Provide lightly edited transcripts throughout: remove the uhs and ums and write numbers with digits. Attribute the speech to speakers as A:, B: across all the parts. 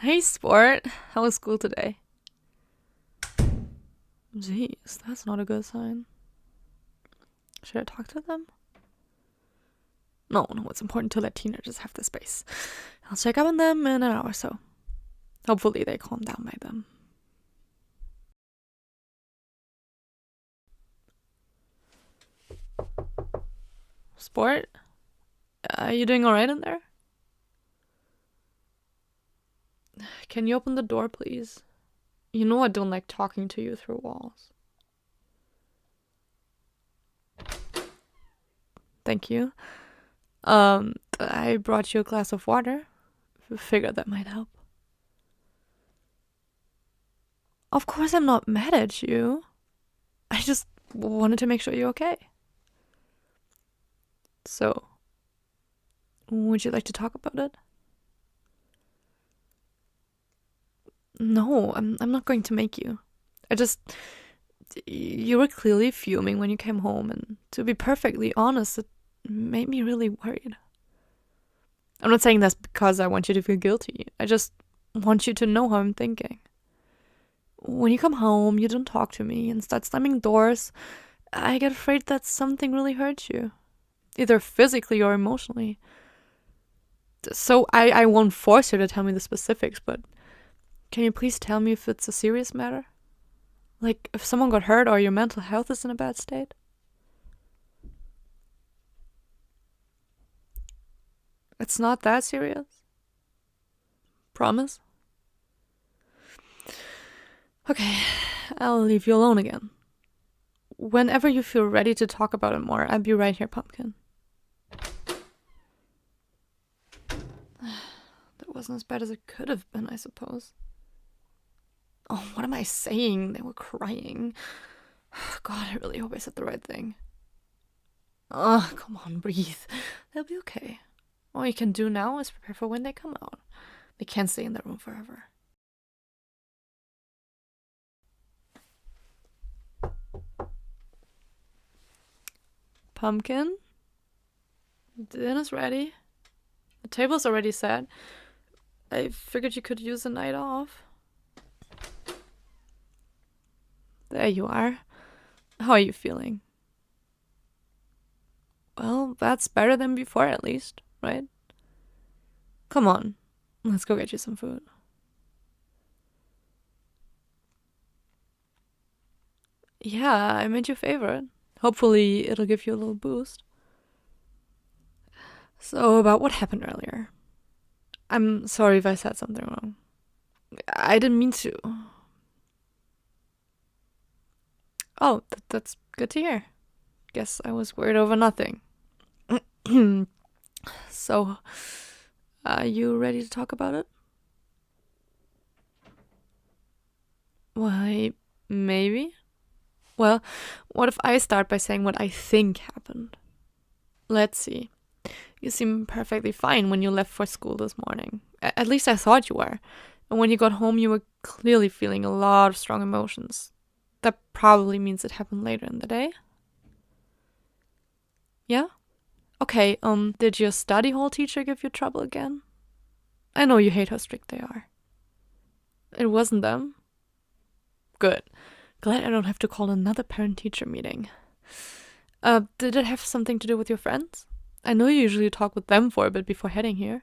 A: Hey, sport. How was school today? Jeez, that's not a good sign. Should I talk to them? No, it's important to let teenagers have the space. I'll check up on them in an hour or so. Hopefully they calm down by then. Sport? Are you doing alright in there? Can you open the door, please? You know I don't like talking to you through walls. Thank you. I brought you a glass of water. Figured that might help. Of course I'm not mad at you. I just wanted to make sure you're okay. So, would you like to talk about it? No, I'm not going to make you. You were clearly fuming when you came home, and to be perfectly honest, it made me really worried. I'm not saying this because I want you to feel guilty. I just want you to know how I'm thinking. When you come home, you don't talk to me and start slamming doors. I get afraid that something really hurts you, either physically or emotionally. So I won't force you to tell me the specifics, but can you please tell me if it's a serious matter? Like if someone got hurt or your mental health is in a bad state? It's not that serious? Promise? Okay, I'll leave you alone again. Whenever you feel ready to talk about it more, I'll be right here, Pumpkin. That wasn't as bad as it could have been, I suppose. Oh, what am I saying? They were crying. God, I really hope I said the right thing. Oh, come on, breathe. They'll be okay. All you can do now is prepare for when they come out. They can't stay in their room forever. Pumpkin? Dinner's ready. The table's already set. I figured you could use a night off. There you are. How are you feeling? Well, that's better than before at least, right? Come on, let's go get you some food. Yeah, I made your favorite. Hopefully it'll give you a little boost. So, about what happened earlier. I'm sorry if I said something wrong. I didn't mean to. Oh, that's good to hear. Guess I was worried over nothing. So, are you ready to talk about it? Why, maybe. Well, what if I start by saying what I think happened? Let's see. You seemed perfectly fine when you left for school this morning. At least I thought you were. And when you got home, you were clearly feeling a lot of strong emotions. That probably means it happened later in the day. Yeah? Okay, did your study hall teacher give you trouble again? I know you hate how strict they are. It wasn't them? Good. Glad I don't have to call another parent-teacher meeting. Did it have something to do with your friends? I know you usually talk with them for a bit before heading here.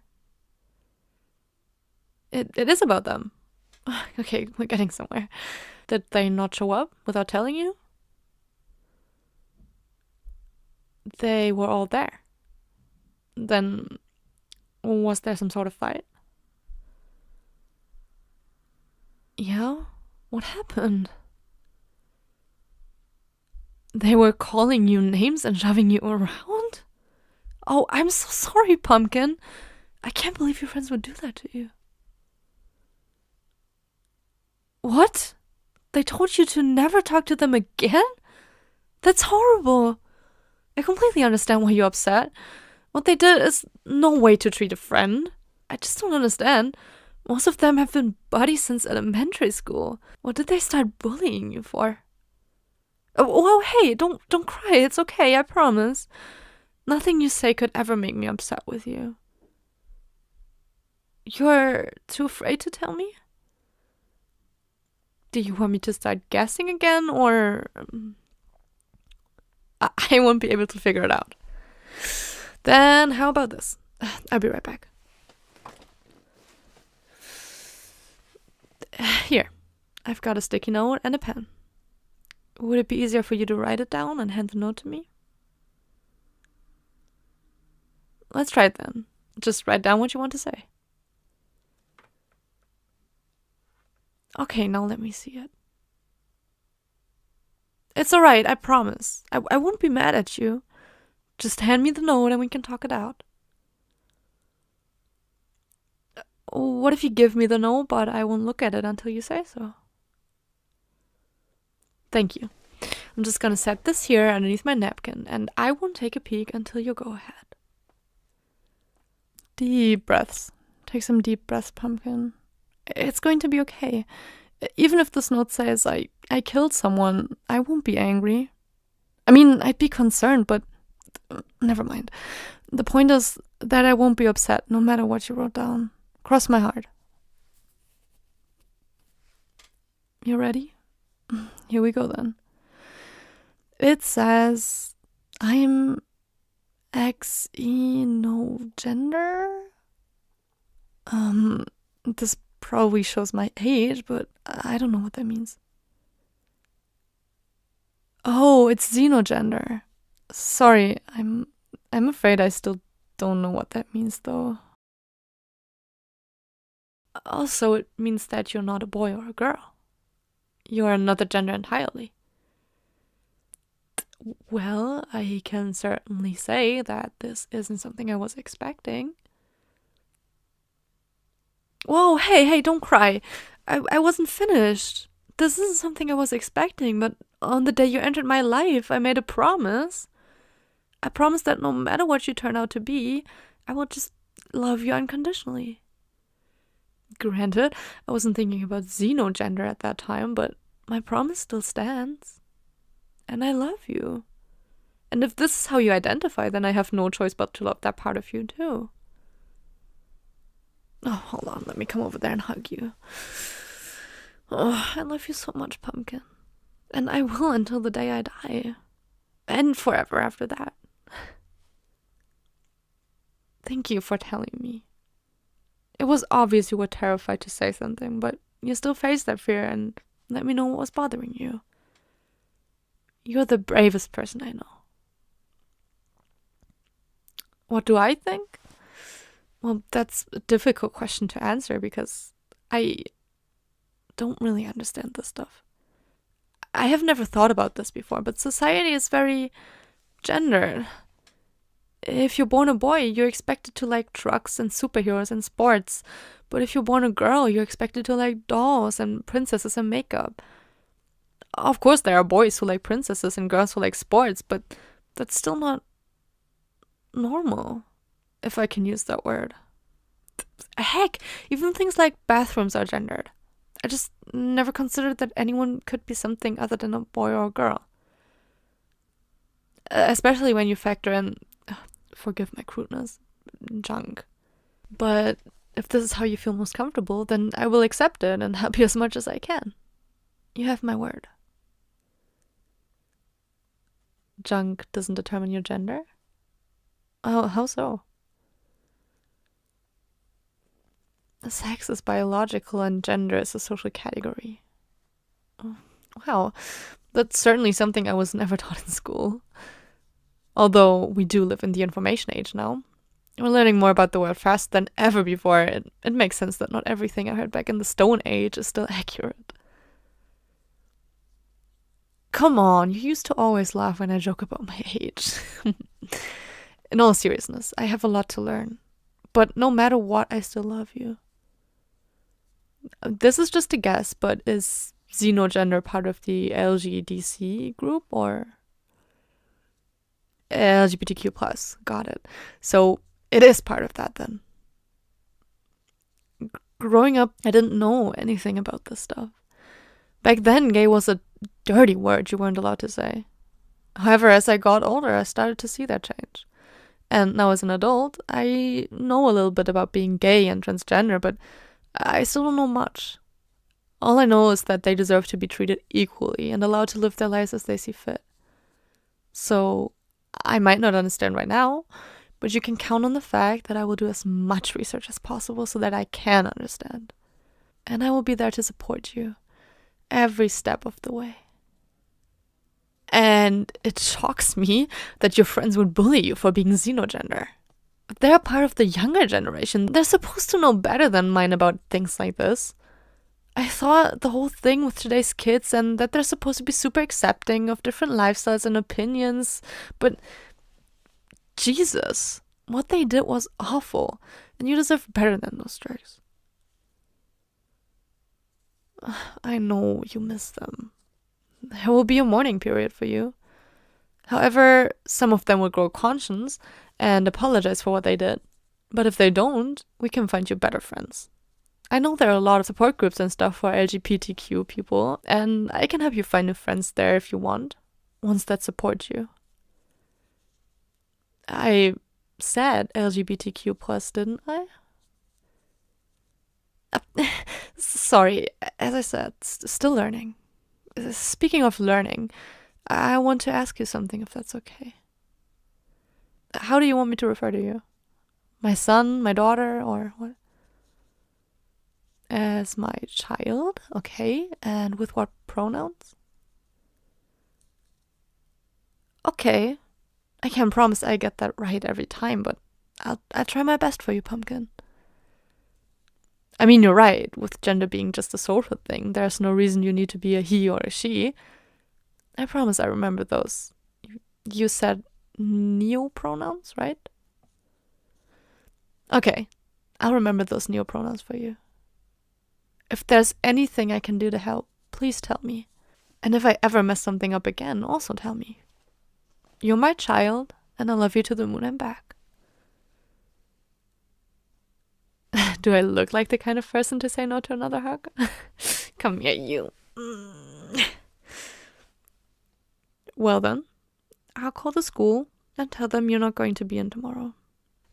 A: It is about them. Okay, we're getting somewhere. Did they not show up without telling you? They were all there. Then, was there some sort of fight? Yeah? What happened? They were calling you names and shoving you around? Oh, I'm so sorry, Pumpkin. I can't believe your friends would do that to you. What? They told you to never talk to them again? That's horrible. I completely understand why you're upset. What they did is no way to treat a friend. I just don't understand. Most of them have been buddies since elementary school. What did they start bullying you for? Oh, hey, don't cry. It's okay, I promise. Nothing you say could ever make me upset with you. You're too afraid to tell me? Do you want me to start guessing again, or I won't be able to figure it out? Then how about this? I'll be right back. Here, I've got a sticky note and a pen. Would it be easier for you to write it down and hand the note to me? Let's try it then. Just write down what you want to say. Okay, now let me see it. It's alright, I promise. I won't be mad at you. Just hand me the note and we can talk it out. What if you give me the note, but I won't look at it until you say so? Thank you. I'm just gonna set this here underneath my napkin, and I won't take a peek until you go ahead. Deep breaths. Take some deep breaths, Pumpkin. It's going to be okay. Even if this note says I killed someone, I won't be angry. I mean, I'd be concerned, but never mind. The point is that I won't be upset no matter what you wrote down. Cross my heart. You ready? Here we go then. It says, I'm Xenogender? This probably shows my age, but I don't know what that means. Oh, it's Xenogender. Sorry, I'm afraid I still don't know what that means though. Also, it means that you're not a boy or a girl. You're another gender entirely. Well, I can certainly say that this isn't something I was expecting. Whoa, hey, don't cry. I wasn't finished. This isn't something I was expecting, but on the day you entered my life, I made a promise. I promised that no matter what you turn out to be, I will just love you unconditionally. Granted, I wasn't thinking about xenogender at that time, but my promise still stands. And I love you. And if this is how you identify, then I have no choice but to love that part of you too. Oh, hold on, let me come over there and hug you. Oh, I love you so much, Pumpkin. And I will until the day I die. And forever after that. Thank you for telling me. It was obvious you were terrified to say something, but you still faced that fear and let me know what was bothering you. You're the bravest person I know. What do I think? Well, that's a difficult question to answer because I don't really understand this stuff. I have never thought about this before, but society is very gendered. If you're born a boy, you're expected to like trucks and superheroes and sports. But if you're born a girl, you're expected to like dolls and princesses and makeup. Of course, there are boys who like princesses and girls who like sports, but that's still not normal, if I can use that word. Heck, even things like bathrooms are gendered. I just never considered that anyone could be something other than a boy or a girl. Especially when you factor in, forgive my crudeness, junk. But if this is how you feel most comfortable, then I will accept it and help you as much as I can. You have my word. Junk doesn't determine your gender? Oh, how so? Sex is biological and gender is a social category. Oh, wow, that's certainly something I was never taught in school. Although we do live in the information age now. We're learning more about the world faster than ever before. It makes sense that not everything I heard back in the Stone Age is still accurate. Come on, you used to always laugh when I joke about my age. In all seriousness, I have a lot to learn. But no matter what, I still love you. This is just a guess, but is xenogender part of the LGDC group or LGBTQ+? Got it. So it is part of that then. Growing up, I didn't know anything about this stuff. Back then, gay was a dirty word you weren't allowed to say. However, as I got older, I started to see that change. And now as an adult, I know a little bit about being gay and transgender, but I still don't know much. All I know is that they deserve to be treated equally and allowed to live their lives as they see fit. So I might not understand right now, but you can count on the fact that I will do as much research as possible so that I can understand. And I will be there to support you every step of the way. And it shocks me that your friends would bully you for being xenogender. They're part of the younger generation. They're supposed to know better than mine about things like this. I thought the whole thing with today's kids and that they're supposed to be super accepting of different lifestyles and opinions, but Jesus, what they did was awful, and you deserve better than those jerks. I know you miss them. There will be a mourning period for you. However, some of them will grow conscience and apologize for what they did. But if they don't, we can find you better friends. I know there are a lot of support groups and stuff for LGBTQ people, and I can help you find new friends there if you want, ones that support you. I said LGBTQ plus, didn't I? Sorry, as I said, still learning. Speaking of learning, I want to ask you something if that's okay. How do you want me to refer to you? My son, my daughter, or what? As my child, okay. And with what pronouns? Okay. I can't promise I get that right every time, but I'll try my best for you, Pumpkin. I mean, you're right, with gender being just a social thing, there's no reason you need to be a he or a she. I promise I remember those. You said neo-pronouns, right? Okay, I'll remember those neo-pronouns for you. If there's anything I can do to help, please tell me. And if I ever mess something up again, also tell me. You're my child, and I love you to the moon and back. Do I look like the kind of person to say no to another hug? Come here, you. Well then, I'll call the school and tell them you're not going to be in tomorrow.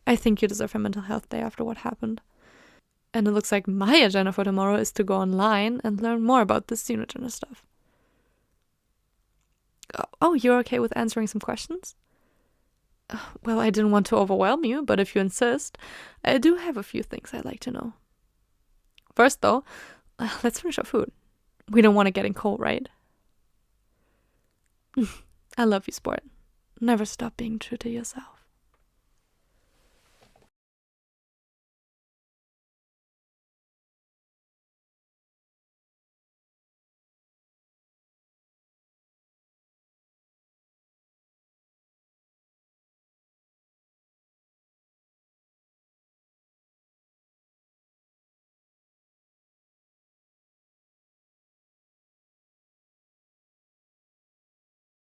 A: I think you deserve a mental health day after what happened. And it looks like my agenda for tomorrow is to go online and learn more about this xenogender stuff. Oh, you're okay with answering some questions? Well, I didn't want to overwhelm you, but if you insist, I do have a few things I'd like to know. First, though, let's finish our food. We don't want it getting cold, right? I love you, sport. Never stop being true to yourself.